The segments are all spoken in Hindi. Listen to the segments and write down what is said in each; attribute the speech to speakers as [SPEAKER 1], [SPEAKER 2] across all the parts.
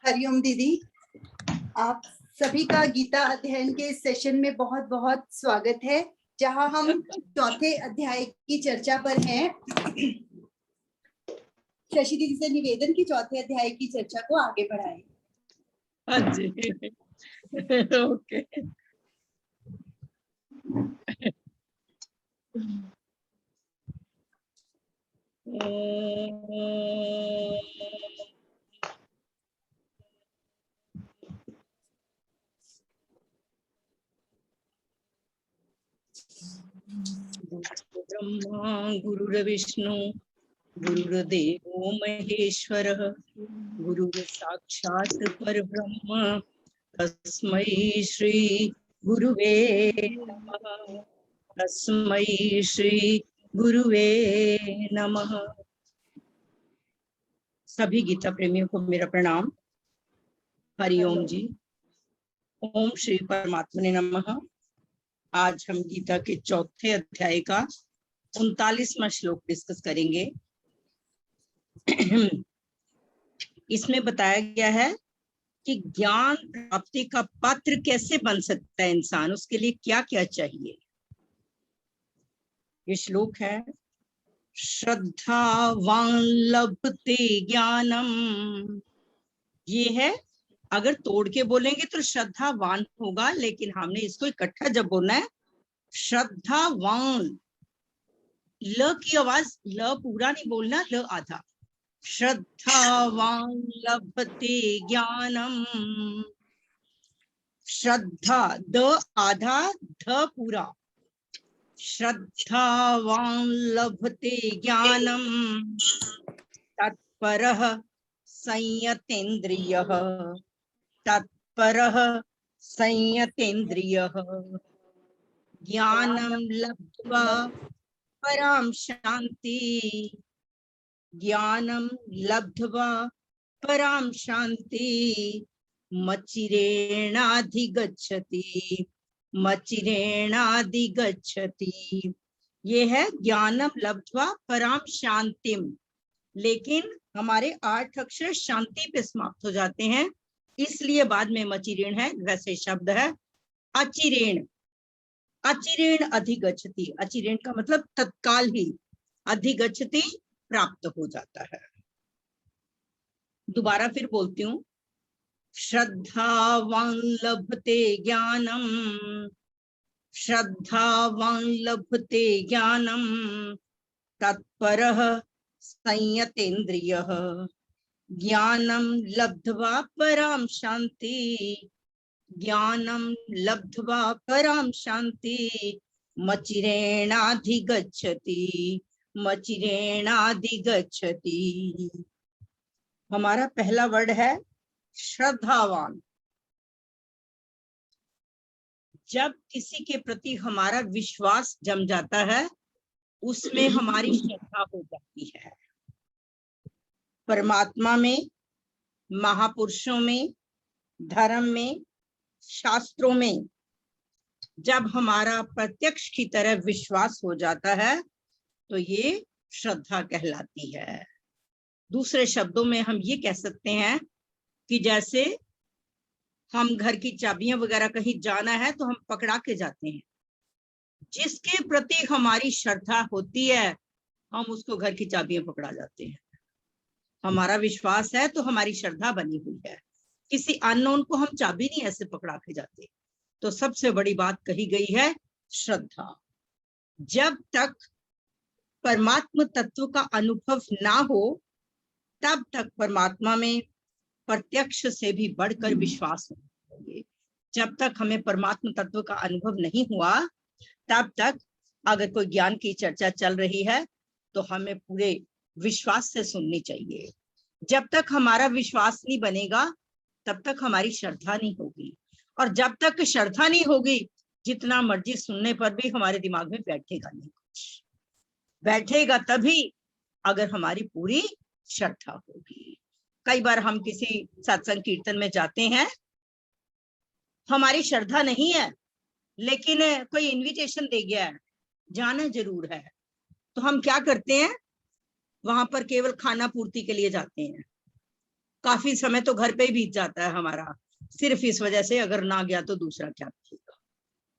[SPEAKER 1] हरिओम दीदी, आप सभी का गीता अध्ययन के सेशन में बहुत बहुत स्वागत है, जहां हम चौथे अध्याय की चर्चा पर हैं। शशि दीदी से निवेदन की चौथे अध्याय की चर्चा को आगे बढ़ाएं।
[SPEAKER 2] हाँ जी, ओके। ब्रह्मा गुरुर्विष्णु गुरुर्देवो महेश्वरः गुरुर्साक्षात् परब्रह्म तस्मै श्री गुरुवे नमः। तस्मै श्री गुरुवे नमः। सभी गीता प्रेमियों को मेरा प्रणाम। हरिओम जी। ओम श्री परमात्मने नमः। आज हम गीता के चौथे अध्याय का 39वां श्लोक डिस्कस करेंगे। इसमें बताया गया है कि ज्ञान प्राप्ति का पात्र कैसे बन सकता है इंसान, उसके लिए क्या क्या चाहिए। ये श्लोक है, श्रद्धावान लभते ज्ञानम। ये है, अगर तोड़ के बोलेंगे तो श्रद्धावान होगा, लेकिन हमने इसको इकट्ठा जब बोलना है, श्रद्धावान। ल की आवाज, ल पूरा नहीं बोलना, ल आधा। श्रद्धावान लभते ज्ञानम। श्रद्धा द आधा, ध पूरा। श्रद्धावान लभते ज्ञानम तत्परः संयतेन्द्रियः। तत्परः संयतेन्द्रियः ज्ञानं लब्ध्वा परां शान्ति। ज्ञानं लब्ध्वा परां शान्ति मचिरेणाधिगच्छति। मचिरेणाधिगच्छति। ये है ज्ञानम लब्ध्वा परां शांतिम। लेकिन हमारे 8 अक्षर शांति पे समाप्त हो जाते हैं, इसलिए बाद में मचिरेण है। वैसे शब्द है अचिरेण। अचिरेण अधिगच्छति। अचिरेण का मतलब तत्काल ही, अधिगच्छति प्राप्त हो जाता है। दोबारा फिर बोलती हूँ, श्रद्धावान लभते ज्ञानम। श्रद्धावान लभते ज्ञानम तत्परः संयतेन्द्रियः ज्ञानं लब्ध्वा परां शान्ति। ज्ञानं लब्ध्वा परां शान्ति मचिरेणाधिगच्छति। मचिरेणाधिगच्छति। हमारा पहला वर्ड है श्रद्धावान। जब किसी के प्रति हमारा विश्वास जम जाता है, उसमें हमारी श्रद्धा हो जाती है। परमात्मा में, महापुरुषों में, धर्म में, शास्त्रों में जब हमारा प्रत्यक्ष की तरह विश्वास हो जाता है तो ये श्रद्धा कहलाती है। दूसरे शब्दों में हम ये कह सकते हैं कि जैसे हम घर की चाबियां वगैरह कहीं जाना है तो हम पकड़ा के जाते हैं। जिसके प्रति हमारी श्रद्धा होती है, हम उसको घर की चाबियां पकड़ा जाते हैं। हमारा विश्वास है तो हमारी श्रद्धा बनी हुई है। किसी अननोन को हम चाबी नहीं ऐसे पकड़ा के जाते। तो सबसे बड़ी बात कही गई है श्रद्धा। जब तक परमात्मा तत्व का अनुभव ना हो, तब तक परमात्मा में प्रत्यक्ष से भी बढ़कर विश्वास होना चाहिए। जब तक हमें परमात्मा तत्व का अनुभव नहीं हुआ, तब तक अगर कोई ज्ञान की चर्चा चल रही है तो हमें पूरे विश्वास से सुननी चाहिए। जब तक हमारा विश्वास नहीं बनेगा, तब तक हमारी श्रद्धा नहीं होगी। और जब तक श्रद्धा नहीं होगी, जितना मर्जी सुनने पर भी हमारे दिमाग में बैठेगा नहीं। कुछ बैठेगा तभी अगर हमारी पूरी श्रद्धा होगी। कई बार हम किसी सत्संग कीर्तन में जाते हैं, हमारी श्रद्धा नहीं है, लेकिन कोई इनविटेशन दे गया है, जाना जरूर है, तो हम क्या करते हैं, वहां पर केवल खाना पूर्ति के लिए जाते हैं। काफी समय तो घर पे ही बीत जाता है हमारा, सिर्फ इस वजह से अगर ना गया तो दूसरा क्या करेगा।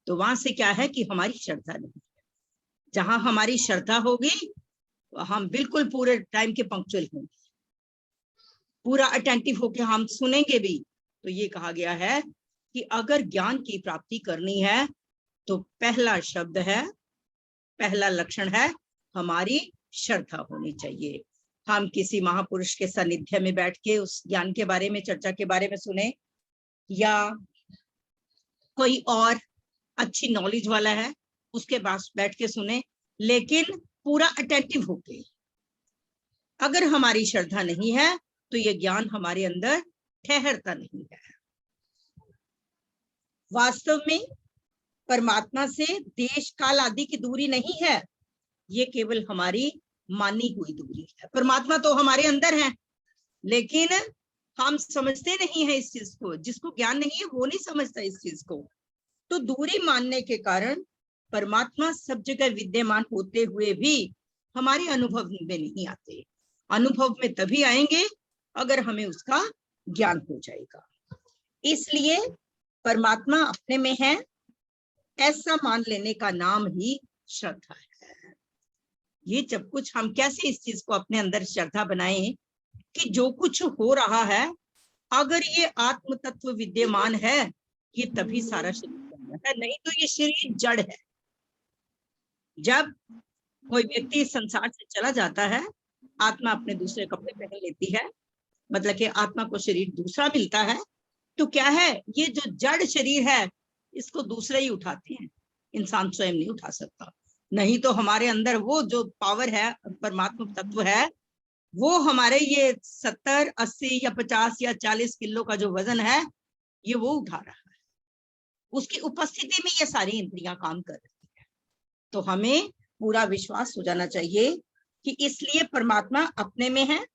[SPEAKER 2] तो वहां से क्या है कि हमारी श्रद्धा नहीं है। जहां हमारी श्रद्धा होगी हम बिल्कुल पूरे टाइम के पंक्चुअल होंगे, पूरा अटेंटिव होके हम सुनेंगे भी। तो ये कहा गया है कि अगर ज्ञान की प्राप्ति करनी है तो पहला शब्द है, पहला लक्षण है हमारी श्रद्धा होनी चाहिए। हम किसी महापुरुष के सानिध्य में बैठ के उस ज्ञान के बारे में, चर्चा के बारे में सुने, या कोई और अच्छी नॉलेज वाला है उसके पास बैठ के सुने, लेकिन पूरा अटेंटिव होके। अगर हमारी श्रद्धा नहीं है तो ये ज्ञान हमारे अंदर ठहरता नहीं है। वास्तव में परमात्मा से देश काल आदि की दूरी नहीं है, ये केवल हमारी मानी हुई दूरी है। परमात्मा तो हमारे अंदर है, लेकिन हम समझते नहीं है इस चीज को। जिसको ज्ञान नहीं है वो नहीं समझता इस चीज को। तो दूरी मानने के कारण परमात्मा सब जगह विद्यमान होते हुए भी हमारे अनुभव में नहीं आते। अनुभव में तभी आएंगे अगर हमें उसका ज्ञान हो जाएगा। इसलिए परमात्मा अपने में है ऐसा मान लेने का नाम ही श्रद्धा है। ये जब कुछ हम कैसे इस चीज को अपने अंदर श्रद्धा बनाएं कि जो कुछ हो रहा है, अगर ये आत्म तत्व विद्यमान है, ये तभी सारा शरीर है, नहीं तो ये शरीर जड़ है। जब कोई व्यक्ति संसार से चला जाता है, आत्मा अपने दूसरे कपड़े पहन लेती है, मतलब कि आत्मा को शरीर दूसरा मिलता है, तो क्या है, ये जो जड़ शरीर है इसको दूसरे ही उठाते हैं, इंसान स्वयं नहीं उठा सकता। नहीं तो हमारे अंदर वो जो पावर है, परमात्मा तत्व है, वो हमारे ये 70, 80 या 50 या 40 किलो का जो वजन है, ये वो उठा रहा है। उसकी उपस्थिति में ये सारी इंद्रियां काम कर रही है। तो हमें पूरा विश्वास हो जाना चाहिए कि इसलिए परमात्मा अपने में है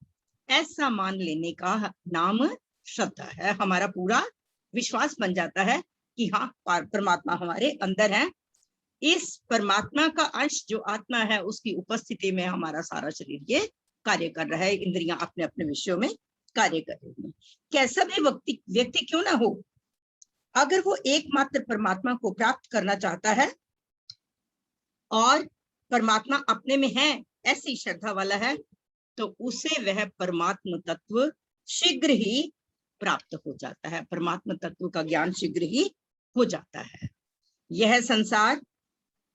[SPEAKER 2] ऐसा मान लेने का नाम श्रद्धा है। हमारा पूरा विश्वास बन जाता है कि हाँ, परमात्मा हमारे अंदर है। इस परमात्मा का अंश जो आत्मा है उसकी उपस्थिति में हमारा सारा शरीर ये कार्य कर रहा है, इंद्रियां अपने अपने विषयों में कार्य कर रही हैं। कैसा भी व्यक्ति क्यों ना हो, अगर वो एकमात्र परमात्मा को प्राप्त करना चाहता है और परमात्मा अपने में है ऐसी श्रद्धा वाला है, तो उसे वह परमात्म तत्व शीघ्र ही प्राप्त हो जाता है। परमात्म तत्व का ज्ञान शीघ्र ही हो जाता है। यह संसार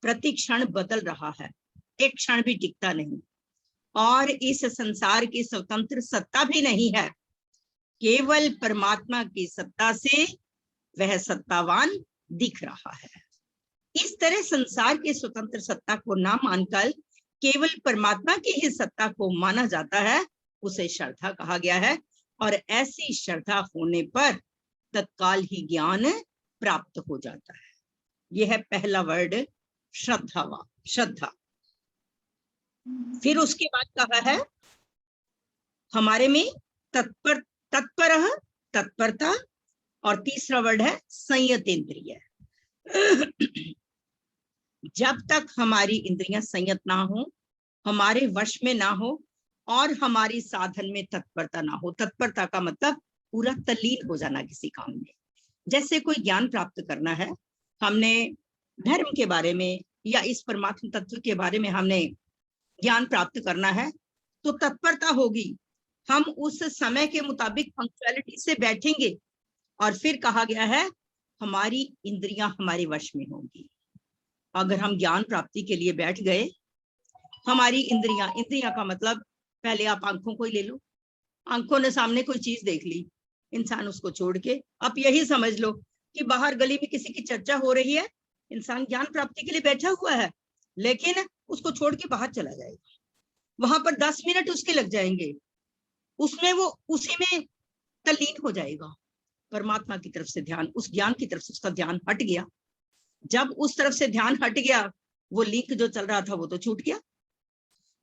[SPEAKER 2] प्रति क्षण बदल रहा है, एक क्षण भी टिकता नहीं, और इस संसार की स्वतंत्र सत्ता भी नहीं है। केवल परमात्मा की सत्ता से वह सत्तावान दिख रहा है। इस तरह संसार की स्वतंत्र सत्ता को ना मानकर केवल परमात्मा की ही सत्ता को माना जाता है, उसे श्रद्धा कहा गया है। और ऐसी श्रद्धा होने पर तत्काल ही ज्ञान प्राप्त हो जाता है। यह है पहला वर्ड श्रद्धा। फिर उसके बाद कहा है हमारे में तत्परता, और तीसरा वर्ड है संयतेंद्रिय। जब तक हमारी इंद्रियां संयत ना हो, हमारे वश में ना हो, और हमारी साधन में तत्परता ना हो। तत्परता का मतलब पूरा तल्लीन हो जाना किसी काम में। जैसे कोई ज्ञान प्राप्त करना है, हमने धर्म के बारे में या इस परमात्मा तत्व के बारे में हमने ज्ञान प्राप्त करना है, तो तत्परता होगी। हम उस समय के मुताबिक पंक्चुअलिटी से बैठेंगे, और फिर कहा गया है हमारी इंद्रियां हमारे वश में होंगी। अगर हम ज्ञान प्राप्ति के लिए बैठ गए, हमारी इंद्रियां का मतलब, पहले आप आंखों को ही ले लो। आंखों ने सामने कोई चीज देख ली, इंसान उसको छोड़ के, आप यही समझ लो कि बाहर गली में किसी की चर्चा हो रही है, इंसान ज्ञान प्राप्ति के लिए बैठा हुआ है, लेकिन उसको छोड़ के बाहर चला जाएगा। वहां पर 10 मिनट उसके लग जाएंगे, उसमें वो उसी में तल्लीन हो जाएगा। परमात्मा की तरफ से ध्यान, उस ज्ञान की तरफ से उसका ध्यान हट गया। जब उस तरफ से ध्यान हट गया, वो लिंक जो चल रहा था वो तो छूट गया।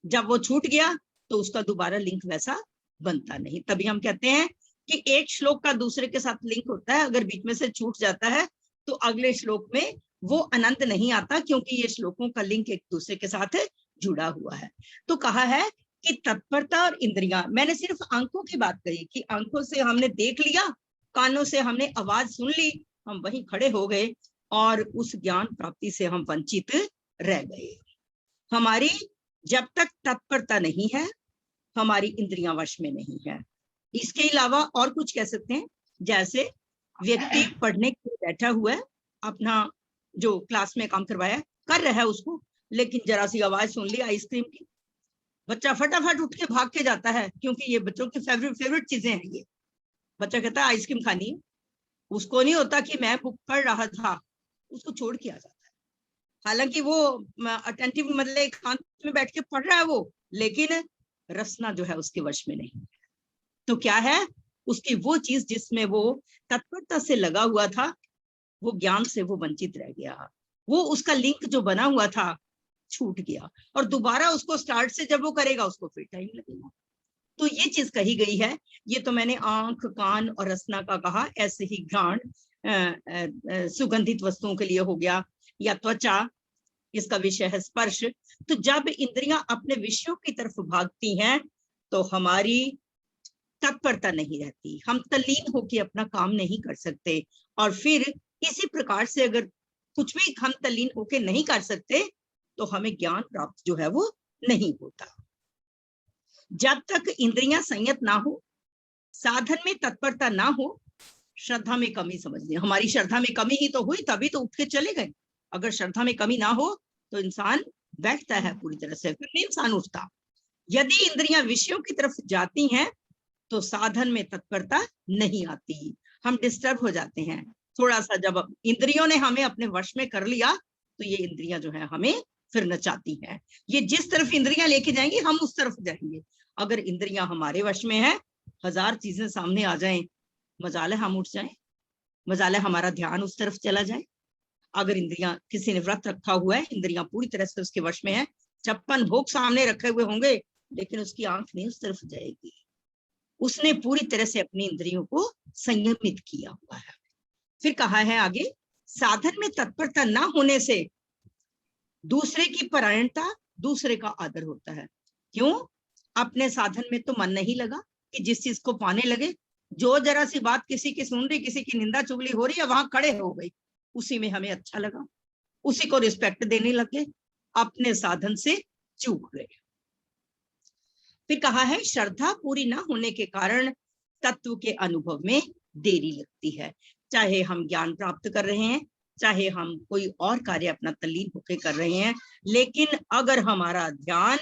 [SPEAKER 2] जब वो छूट गया तो उसका दोबारा लिंक वैसा बनता नहीं। तभी हम कहते हैं कि एक श्लोक का दूसरे के साथ लिंक होता है, अगर बीच में से छूट जाता है तो अगले श्लोक में वो आनंद नहीं आता, क्योंकि ये श्लोकों का लिंक एक दूसरे के साथ जुड़ा हुआ है। तो कहा है कि तत्परता और इंद्रियां, मैंने सिर्फ आंखों की बात कही कि आंखों से हमने देख लिया, कानों से हमने आवाज सुन ली, हम वहीं खड़े हो गए और उस ज्ञान प्राप्ति से हम वंचित रह गए। हमारी जब तक तत्परता नहीं है, हमारी इंद्रियां वश में नहीं है। इसके अलावा और कुछ कह सकते हैं, जैसे व्यक्ति पढ़ने के लिए बैठा हुआ है, अपना जो क्लास में काम करवाया कर रहा है उसको, लेकिन जरा सी आवाज सुन ली आइसक्रीम की, बच्चा फटाफट उठ के भाग के जाता है, क्योंकि ये बच्चों की फेवरेट चीजें हैं। ये बच्चा कहता है आइसक्रीम खानी है, उसको नहीं होता कि मैं बुक पढ़ रहा था, उसको छोड़ के आ जाता है। हालांकि वो अटेंटिव मतलब एकांत में बैठ के पढ़ रहा है वो, लेकिन रसना जो है उसके वश में नहीं है। तो क्या है, उसकी वो चीज जिसमें वो तत्परता से लगा हुआ था, वो ज्ञान से वो वंचित रह गया, वो उसका लिंक जो बना हुआ था छूट गया, और दोबारा उसको स्टार्ट से जब वो करेगा उसको फिर टाइम लगेगा। तो ये चीज कही गई है। ये तो मैंने आंख, कान और रसना का कहा। ऐसे ही घ्राण सुगंधित वस्तुओं के लिए हो गया, या त्वचा, इसका विषय है स्पर्श। तो जब इंद्रियां अपने विषयों की तरफ भागती हैं तो हमारी तत्परता नहीं रहती, हम तल्लीन होकर अपना काम नहीं कर सकते। और फिर इसी प्रकार से अगर कुछ भी हम तल्लीन होकर नहीं कर सकते तो हमें ज्ञान प्राप्त जो है वो नहीं होता। जब तक इंद्रियां संयत ना हो, साधन में तत्परता ना हो, श्रद्धा में कमी समझनी। हमारी श्रद्धा में कमी ही तो हुई, तभी तो उठ के चले गए। अगर श्रद्धा में कमी ना हो तो इंसान बैठता है पूरी तरह से, फिर नहीं इंसान उठता। यदि इंद्रियां विषयों की तरफ जाती हैं तो साधन में तत्परता नहीं आती, हम डिस्टर्ब हो जाते हैं थोड़ा सा। जब इंद्रियों ने हमें अपने वश में कर लिया तो ये इंद्रियां जो है हमें फिर नचाती हैं। ये जिस तरफ इंद्रियां लेके जाएंगी हम उस तरफ जाएंगे। अगर इंद्रियां हमारे वश में है, 1000 चीजें सामने आ जाएं, मजाल है हम उठ जाएं, मजाल है हमारा ध्यान उस तरफ चला जाए। अगर इंद्रियां, किसी ने व्रत रखा हुआ है, इंद्रियां पूरी तरह से उसके वश में है, 56 भोग सामने रखे हुए होंगे, लेकिन उसकी आंख नहीं उस तरफ जाएगी। उसने पूरी तरह से अपनी इंद्रियों को संयमित किया हुआ है। फिर कहा है आगे, साधन में तत्परता ना होने से दूसरे की परायणता, दूसरे का आदर होता है। क्यों? अपने साधन में तो मन नहीं लगा कि जिस चीज को पाने लगे, जो जरा सी बात किसी की सुन रही, किसी की निंदा चुगली हो रही है, वहां खड़े हो गई, उसी में हमें अच्छा लगा, उसी को रिस्पेक्ट देने लगे, अपने साधन से चूक गए। फिर कहा है, श्रद्धा पूरी ना होने के कारण तत्व के अनुभव में देरी लगती है। चाहे हम ज्ञान प्राप्त कर रहे हैं, चाहे हम कोई और कार्य अपना तल्लीन होकर कर रहे हैं, लेकिन अगर हमारा ध्यान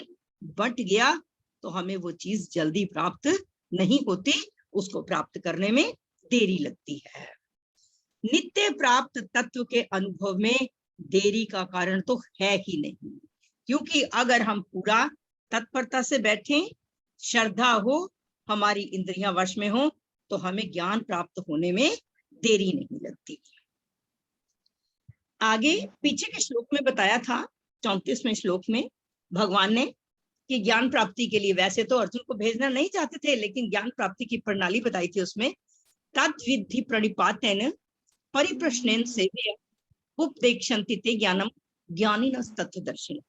[SPEAKER 2] बट गया तो हमें वो चीज जल्दी प्राप्त नहीं होती, उसको प्राप्त करने में देरी लगती है। नित्य प्राप्त तत्व के अनुभव में देरी का कारण तो है ही नहीं, क्योंकि अगर हम पूरा तत्परता से बैठे, श्रद्धा हो, हमारी इंद्रियां वश में हो, तो हमें ज्ञान प्राप्त होने में देरी नहीं लगती। आगे पीछे के श्लोक में बताया था, 34वें श्लोक में भगवान ने, कि ज्ञान प्राप्ति के लिए वैसे तो अर्जुन को भेजना नहीं चाहते थे, लेकिन ज्ञान प्राप्ति की प्रणाली बताई थी उसमें। तद्विधि प्रणिपातेन परिप्रश्नेन सेव्य उपदेक्षन्ति ते ज्ञानम ज्ञानिनस् तत्वदर्शिनः,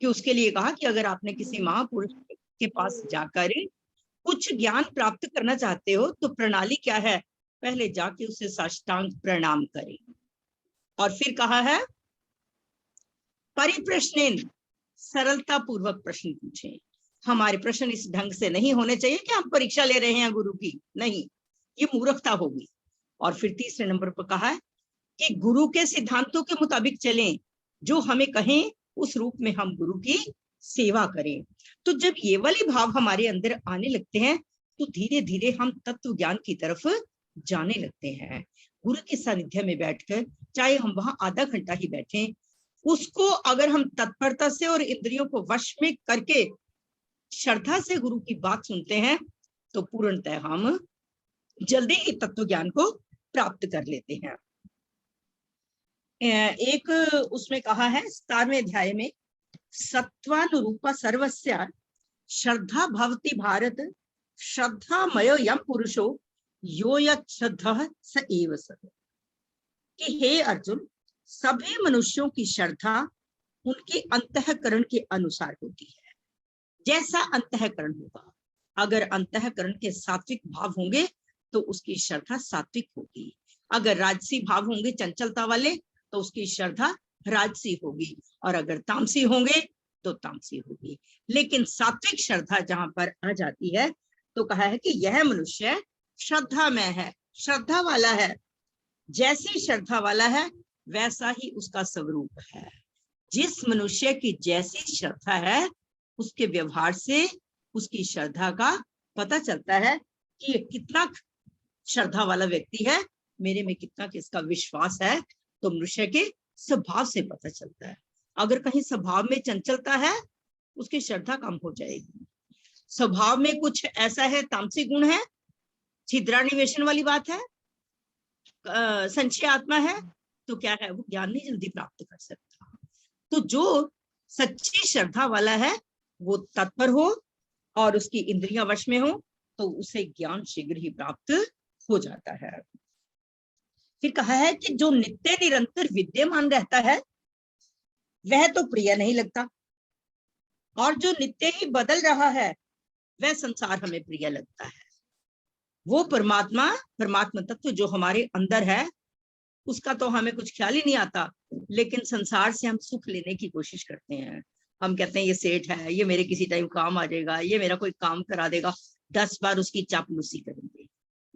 [SPEAKER 2] कि उसके लिए कहा कि अगर आपने किसी महापुरुष के पास जाकर कुछ ज्ञान प्राप्त करना चाहते हो तो प्रणाली क्या है, पहले जाके उसे साष्टांग प्रणाम करें। और फिर कहा है, परिप्रश्नेन, सरलता पूर्वक प्रश्न पूछें। हमारे प्रश्न इस ढंग से नहीं होने चाहिए कि हम परीक्षा ले रहे हैं गुरु की, नहीं, ये मूर्खता होगी। और फिर तीसरे नंबर पर कहा है कि गुरु के सिद्धांतों के मुताबिक चलें, जो हमें कहें उस रूप में हम गुरु की सेवा करें। तो जब ये वाले भाव हमारे अंदर आने लगते हैं तो धीरे धीरे हम तत्व ज्ञान की तरफ जाने लगते हैं। गुरु के सानिध्य में बैठकर, चाहे हम वहां आधा घंटा ही बैठे, उसको अगर हम तत्परता से और इंद्रियों को वश में करके श्रद्धा से गुरु की बात सुनते हैं तो पूर्णतः हम जल्दी ही तत्व ज्ञान को प्राप्त कर लेते हैं। एक उसमें कहा है 17वें अध्याय में, सत्वानुरूपा सर्वस्य श्रद्धा भवति भारत, श्रद्धामयो यम पुरुषो यो यच्छ्रद्धः स एव सः। कि हे अर्जुन, सभी मनुष्यों की श्रद्धा उनके अंतःकरण के अनुसार होती है। जैसा अंतःकरण होगा। अगर अंतःकरण के सात्विक भाव होंगे तो उसकी श्रद्धा सात्विक होगी। अगर राजसी भाव होंगे चंचलता वाले तो उसकी श्रद्धा राजसी होगी, और अगर तामसी होंगे तो तामसी होगी। लेकिन सात्विक श्रद्धा जहां पर आ जाती है तो कहा है कि यह मनुष्य श्रद्धा में है, श्रद्धा वाला है। जैसी श्रद्धा वाला है वैसा ही उसका स्वरूप है। जिस मनुष्य की जैसी श्रद्धा है उसके व्यवहार से उसकी श्रद्धा का पता चलता है कि ये कितना श्रद्धा वाला व्यक्ति है, मेरे में कितना किसका विश्वास है। तो मनुष्य के स्वभाव से पता चलता है। अगर कहीं स्वभाव में चंचलता है उसकी श्रद्धा कम हो जाएगी। स्वभाव में कुछ ऐसा है, तामसी गुण है, छिद्रान्वेषण वाली बात है, संशय आत्मा है, तो क्या है, वो ज्ञान नहीं जल्दी प्राप्त कर सकता। तो जो सच्ची श्रद्धा वाला है वो तत्पर हो और उसकी इंद्रियां वश में हो तो उसे ज्ञान शीघ्र ही प्राप्त हो जाता है। फिर कहा है कि जो नित्य निरंतर विद्यमान रहता है वह तो प्रिय नहीं लगता, और जो नित्य ही बदल रहा है वह संसार हमें प्रिय लगता है। वो परमात्मा तत्व जो हमारे अंदर है उसका तो हमें कुछ ख्याल ही नहीं आता, लेकिन संसार से हम सुख लेने की कोशिश करते हैं। हम कहते हैं ये सेठ है, ये मेरे किसी टाइम काम आ जाएगा, ये मेरा कोई काम करा देगा। 10 बार उसकी चापलूसी करेंगे,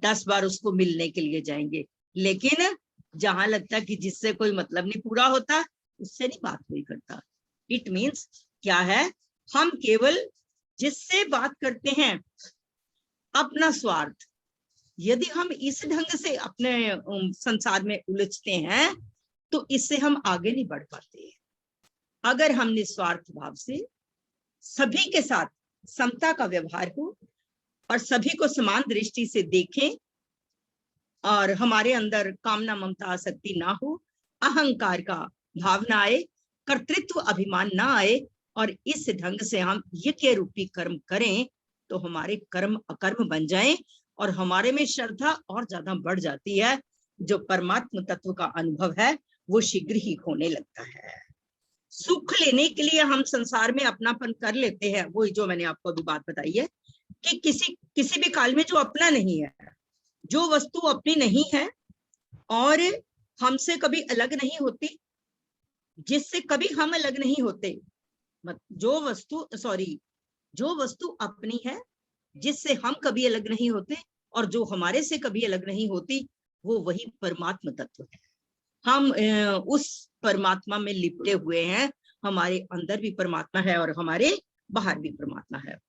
[SPEAKER 2] 10 बार उसको मिलने के लिए जाएंगे, लेकिन जहां लगता है कि जिससे कोई मतलब नहीं पूरा होता उससे नहीं बात कोई करता। इट मीन्स क्या है, हम केवल जिससे बात करते हैं अपना स्वार्थ। यदि हम इस ढंग से अपने संसार में उलझते हैं तो इससे हम आगे नहीं बढ़ पाते। अगर हम निस्वार्थ भाव से सभी के साथ समता का व्यवहार हो और सभी को समान दृष्टि से देखें और हमारे अंदर कामना ममता आसक्ति ना हो, अहंकार का भाव ना आए, कर्तृत्व अभिमान ना आए, और इस ढंग से हम यज्ञ रूपी कर्म करें तो हमारे कर्म अकर्म बन जाएं और हमारे में श्रद्धा और ज्यादा बढ़ जाती है। जो परमात्म तत्व का अनुभव है वो शीघ्र ही होने लगता है। सुख लेने के लिए हम संसार में अपनापन कर लेते हैं, वही जो मैंने आपको अभी बात बताई है कि किसी भी काल में जो अपना नहीं है, जो वस्तु अपनी नहीं है और हमसे कभी अलग नहीं होती, जिससे कभी हम अलग नहीं होते, जो वस्तु अपनी है जिससे हम कभी अलग नहीं होते और जो हमारे से कभी अलग नहीं होती, वो वही परमात्म तत्व है। हम उस परमात्मा में लिपटे हुए हैं। हमारे अंदर भी परमात्मा है और हमारे बाहर भी परमात्मा है,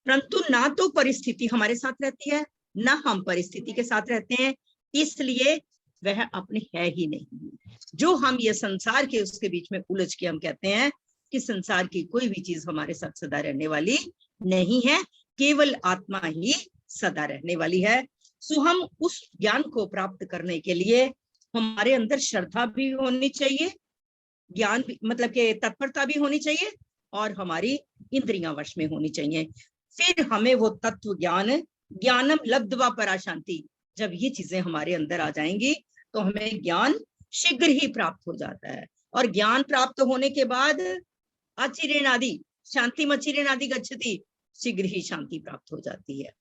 [SPEAKER 2] परंतु ना तो परिस्थिति हमारे साथ रहती है ना हम परिस्थिति के साथ रहते हैं, इसलिए वह अपने है ही नहीं। जो हम ये संसार के उसके बीच में उलझ के हम कहते हैं कि संसार की कोई भी चीज हमारे साथ सदा रहने वाली नहीं है, केवल आत्मा ही सदा रहने वाली है। सो हम उस ज्ञान को प्राप्त करने के लिए हमारे अंदर श्रद्धा भी होनी चाहिए, ज्ञान भी मतलब के तत्परता भी होनी चाहिए, और हमारी इंद्रियां वश में होनी चाहिए। फिर हमें वो तत्व ज्ञानम लब्ध्वा पराशांति, जब ये चीजें हमारे अंदर आ जाएंगी तो हमें ज्ञान शीघ्र ही प्राप्त हो जाता है। और ज्ञान प्राप्त होने के बाद अचिरेणादि शांति मचिरेणादि गच्छति, शीघ्र ही शांति प्राप्त हो जाती है।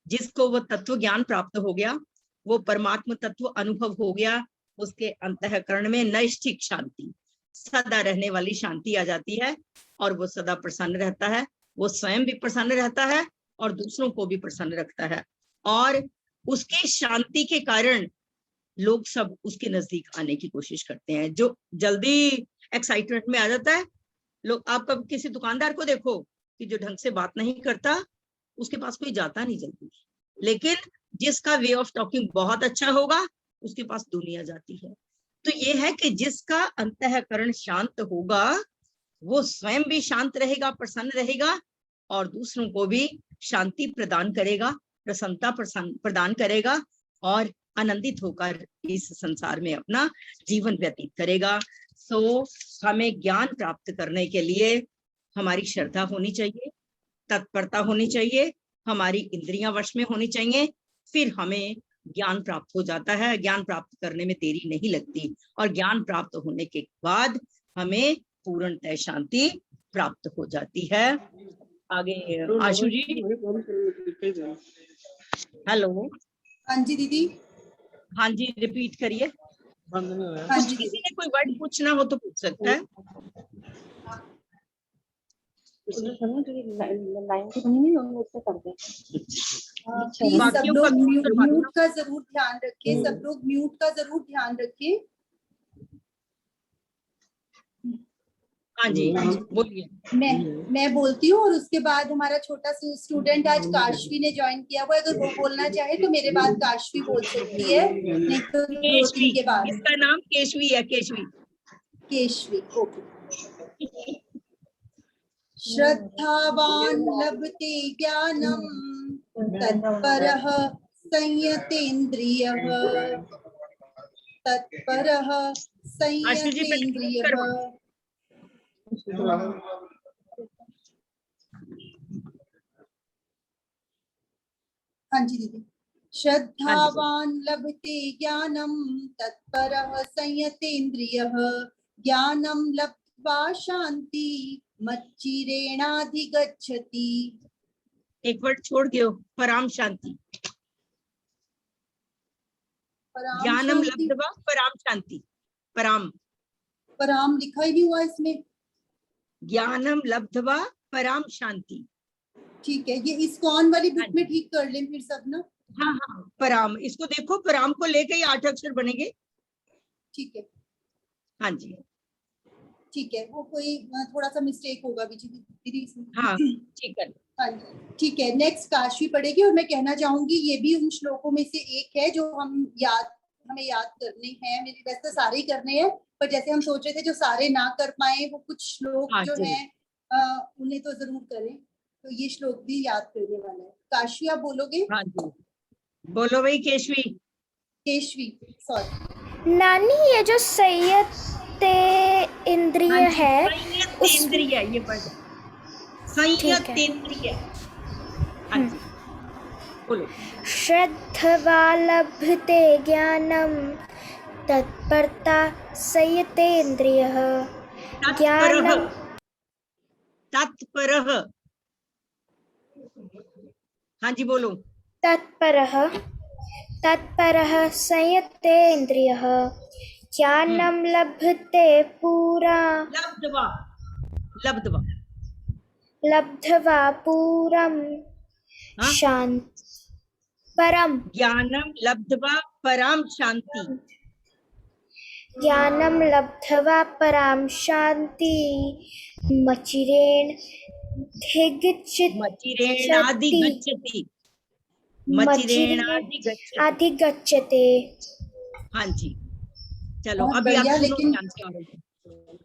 [SPEAKER 2] जिसको वो तत्व ज्ञान प्राप्त हो गया, वो परमात्म तत्व अनुभव हो गया, उसके अंतःकरण में नैष्ठिक शांति, सदा रहने वाली शांति आ जाती है और वो सदा प्रसन्न रहता है। वो स्वयं भी प्रसन्न रहता है और दूसरों को भी प्रसन्न रखता है, और उसकी शांति के कारण लोग सब उसके नजदीक आने की कोशिश करते हैं। जो जल्दी एक्साइटमेंट में आ जाता है लोग, आप कब किसी दुकानदार को देखो कि जो ढंग से बात नहीं करता उसके पास कोई जाता नहीं जल्दी, लेकिन जिसका वे ऑफ टॉकिंग बहुत अच्छा होगा उसके पास दुनिया जाती है। तो ये है कि जिसका अंतःकरण शांत होगा वो स्वयं भी शांत रहेगा, प्रसन्न रहेगा, और दूसरों को भी शांति प्रदान करेगा, प्रसन्नता प्रदान करेगा, और आनंदित होकर इस संसार में अपना जीवन व्यतीत करेगा। सो हमें ज्ञान प्राप्त करने के लिए हमारी श्रद्धा होनी चाहिए, तत्परता होनी चाहिए, हमारी इंद्रियां वश में होनी चाहिए, फिर हमें ज्ञान प्राप्त हो जाता है। ज्ञान प्राप्त करने में देरी नहीं लगती, और ज्ञान प्राप्त होने के बाद हमें पूर्णतः शांति प्राप्त हो जाती है। आगे आशु जी। हेलो।
[SPEAKER 1] हाँ जी दीदी।
[SPEAKER 2] हाँ जी, रिपीट करिए।
[SPEAKER 1] हाँ जी
[SPEAKER 2] किसी
[SPEAKER 1] दीदी।
[SPEAKER 2] ने कोई वर्ड पूछना हो तो पूछ सकता है।
[SPEAKER 1] प्लीज सब
[SPEAKER 2] बाकियों का
[SPEAKER 1] लोग
[SPEAKER 2] तो करवा दो
[SPEAKER 1] म्यूट
[SPEAKER 2] ना।
[SPEAKER 1] का जरूर ध्यान रखें, सब लोग म्यूट का जरूर ध्यान रखें।
[SPEAKER 2] हाँ जी,
[SPEAKER 1] हाँ जी।
[SPEAKER 2] बोलिए।
[SPEAKER 1] मैं बोलती हूँ और उसके बाद हमारा छोटा स्टूडेंट आज काशवी ने ज्वाइन किया हुआ है, अगर वो बोलना चाहे तो मेरे बाद काशवी बोल सकती है, नहीं तो
[SPEAKER 2] केशवी,
[SPEAKER 1] 2-3 के बाद
[SPEAKER 2] इसका नाम केशवी है, केशवी।
[SPEAKER 1] केशवी। ओके। श्रद्धावान लभते ज्ञानम तत्परः संयतेन्द्रियः, तत्परः
[SPEAKER 2] आशु जी पहले म्यूट
[SPEAKER 1] संयतेन्द्रियः।
[SPEAKER 2] करवाओ।
[SPEAKER 1] हाँ जी दीदी। श्रद्धावान लभते ज्ञानम तत्परः संयतेन्द्रियः, ज्ञानम लब्ध्वा शांति मच्चिरेणाधिगच्छति।
[SPEAKER 2] एक वर्ड छोड़ दियो, पराम शांति।
[SPEAKER 1] पराम
[SPEAKER 2] ज्ञानम
[SPEAKER 1] शांति।
[SPEAKER 2] लब्ध्वा पराम शांति। पराम,
[SPEAKER 1] पराम लिखा ही नहीं हुआ इसमें।
[SPEAKER 2] ज्ञानम लब्ध्वा पराम शांति।
[SPEAKER 1] ठीक है, ये इस्कॉन वाली बुक में ठीक कर लें फिर सब ना।
[SPEAKER 2] हाँ हाँ, पराम, इसको देखो, पराम को लेके ही 8 अक्षर बनेंगे।
[SPEAKER 1] ठीक है।
[SPEAKER 2] हाँ जी।
[SPEAKER 1] ठीक है, वो कोई थोड़ा सा मिस्टेक होगा दीदी इसमें।
[SPEAKER 2] हाँ ठीक है।
[SPEAKER 1] हाँ जी ठीक है। नेक्स्ट काशवी पढ़ेगी और मैं कहना चाहूंगी ये भी उन श्लोकों में से एक है जो हमें याद करने हैं। मेरे वैसे तो सारे ही करने हैं, पर जैसे हम सोच रहे थे जो सारे ना कर पाए वो कुछ श्लोक
[SPEAKER 2] हाँ,
[SPEAKER 1] जो
[SPEAKER 2] जरूर।
[SPEAKER 1] हैं उन्हें तो जरूर करें। तो ये श्लोक भी याद करने वाला है। काशवी आप बोलोगे?
[SPEAKER 2] हाँ जी, बोलो भाई केशवी।
[SPEAKER 1] केशवी, सॉरी।
[SPEAKER 3] नानी, ये जो संयत इंद्रिय है
[SPEAKER 2] संयतेंद्रिय, ये वर्ड संयतेंद्रिय। हाँ जी, बोलो।
[SPEAKER 3] श्रद्धवा लभते ज्ञानम तत्परता संयतेन्द्रियः, ज्ञानम
[SPEAKER 2] तत्परः। हाँ जी, बोलो।
[SPEAKER 3] तत्परः संयतेन्द्रियः, ज्ञानम लभते पूरा लब्ध्वा पूरम शांति परम।
[SPEAKER 2] ज्ञानम लब्ध्वा पराम शांति।
[SPEAKER 3] ज्ञानम लब्ध्वा पराम शांति अधिगच्छते।
[SPEAKER 2] हाँ जी, चलो
[SPEAKER 1] बहुत
[SPEAKER 2] अभी आप
[SPEAKER 1] बढ़िया,
[SPEAKER 2] सुनो
[SPEAKER 1] लेकिन
[SPEAKER 2] ध्यान से और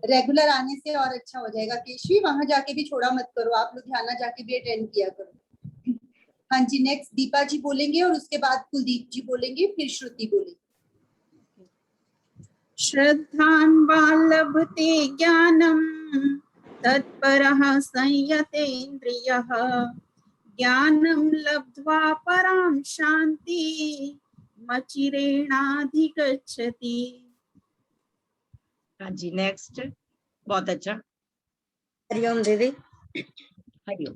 [SPEAKER 1] रेगुलर आने से और अच्छा हो जाएगा। केशवी वहां जाके भी छोड़ा मत करो, आप लुधियाना जाके भी अटेंड किया करो। हाँ जी, नेक्स्ट दीपा जी बोलेंगे और उसके बाद कुलदीप जी बोलेंगे, फिर श्रुति बोलेंगे।
[SPEAKER 4] श्रद्धावान् लभते ज्ञानं तत्परः संयतेन्द्रियः, ज्ञानं लब्ध्वा परां शान्ति मचिरेणाधिगच्छति।
[SPEAKER 2] हाँ जी, नेक्स्ट। बहुत अच्छा।
[SPEAKER 5] हरिओम दीदी।
[SPEAKER 2] हरिओम।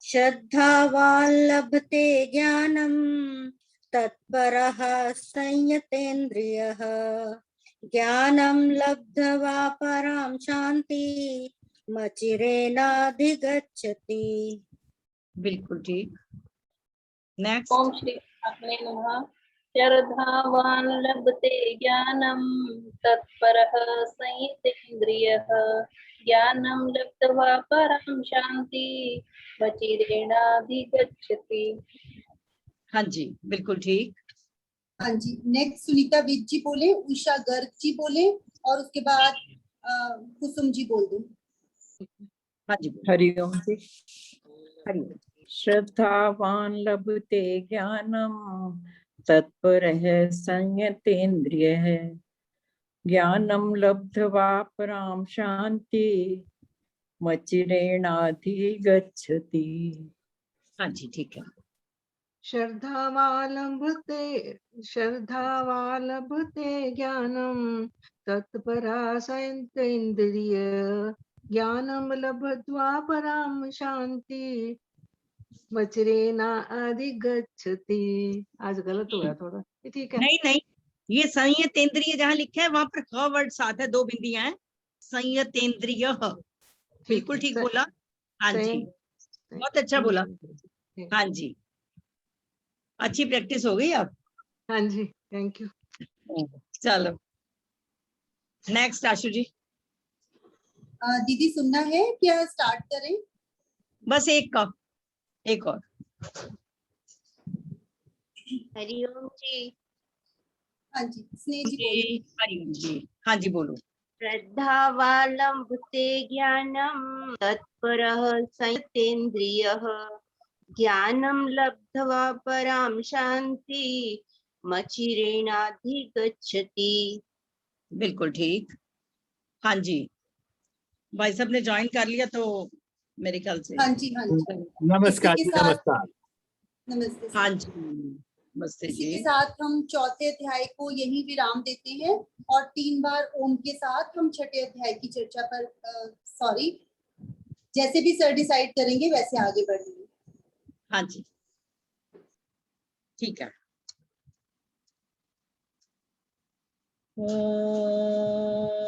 [SPEAKER 5] श्रद्धावान् लभते ज्ञानं तत्परः संयतेन्द्रियः, ज्ञानं लब्ध्वा परां शांति मचिरेणाधिगच्छति।
[SPEAKER 2] बिल्कुल ठीक। नेक्स्ट।
[SPEAKER 6] ओम श्री आत्मने नमः। श्रद्धावान् लभते ज्ञानं तत्परः संयतेन्द्रियः, ज्ञानं लब्ध्वा परां शांति मचिरेणाधिगच्छति।
[SPEAKER 2] हाँ जी, बिल्कुल ठीक।
[SPEAKER 1] हाँ जी, नेक्स्ट सुनीता विज जी बोले, उषा गर्ग जी बोले और उसके बाद कुसुम जी बोल दो।
[SPEAKER 2] हाँ जी,
[SPEAKER 4] हरिओम जी।
[SPEAKER 2] हरिओम।
[SPEAKER 4] श्रद्धावान् लभते ज्ञानं तत्परः संयतेन्द्रियः, ज्ञानं लब्ध्वा परां शान्ति मचिरेणाधिगच्छति।
[SPEAKER 2] हाँ जी, ठीक है।
[SPEAKER 7] श्रद्धावालभते ज्ञानं तत्परा संयतेन्द्रिय, ज्ञानम लब्ध्वा पराम शांति मचरेना अधिगच्छति। आज गलत हो गया थोड़ा, ये ठीक है।
[SPEAKER 2] नहीं नहीं, ये संयतेंद्रिय जहाँ लिखा है वहां पर ह वर्ड साथ है, 2 बिंदियां हैं। संयतेंद्रिय, बिल्कुल ठीक बोला। हाँ जी, बहुत अच्छा बोला। हाँ जी, अच्छी प्रैक्टिस हो गई अब।
[SPEAKER 7] हाँ जी, थैंक यू।
[SPEAKER 2] चलो नेक्स्ट आशु जी।
[SPEAKER 1] दीदी सुनना है क्या, स्टार्ट करें?
[SPEAKER 2] बस एक और।
[SPEAKER 5] हरिओम जी।
[SPEAKER 1] हाँ जी, स्नेह जी बोलिए।
[SPEAKER 2] जी हरिओम जी, हाँ जी बोलो।
[SPEAKER 5] श्रद्धावालम्बते ज्ञानम तत्परः संयतेन्द्रियः ज्ञानं लब्ध्वा परां शांति मचिरेणाधिगच्छति।
[SPEAKER 2] बिल्कुल ठीक। हाँ जी, भाई साहब ने ज्वाइन कर लिया तो मेरे ख्याल से।
[SPEAKER 1] हाँ जी, हाँ जी।
[SPEAKER 8] नमस्कार
[SPEAKER 1] इसी
[SPEAKER 8] जी,
[SPEAKER 1] के साथ
[SPEAKER 8] नमस्कार।
[SPEAKER 1] नमस्ते
[SPEAKER 2] हाँ
[SPEAKER 1] सर।
[SPEAKER 2] जी, नमस्ते
[SPEAKER 1] इसी
[SPEAKER 2] जी।
[SPEAKER 1] के साथ हम चौथे अध्याय को यही विराम देते हैं और 3 बार ओम के साथ हम छठे अध्याय की चर्चा पर सॉरी, जैसे भी सर डिसाइड करेंगे वैसे आगे बढ़ेंगे।
[SPEAKER 2] हाँ जी, ठीक है। ओम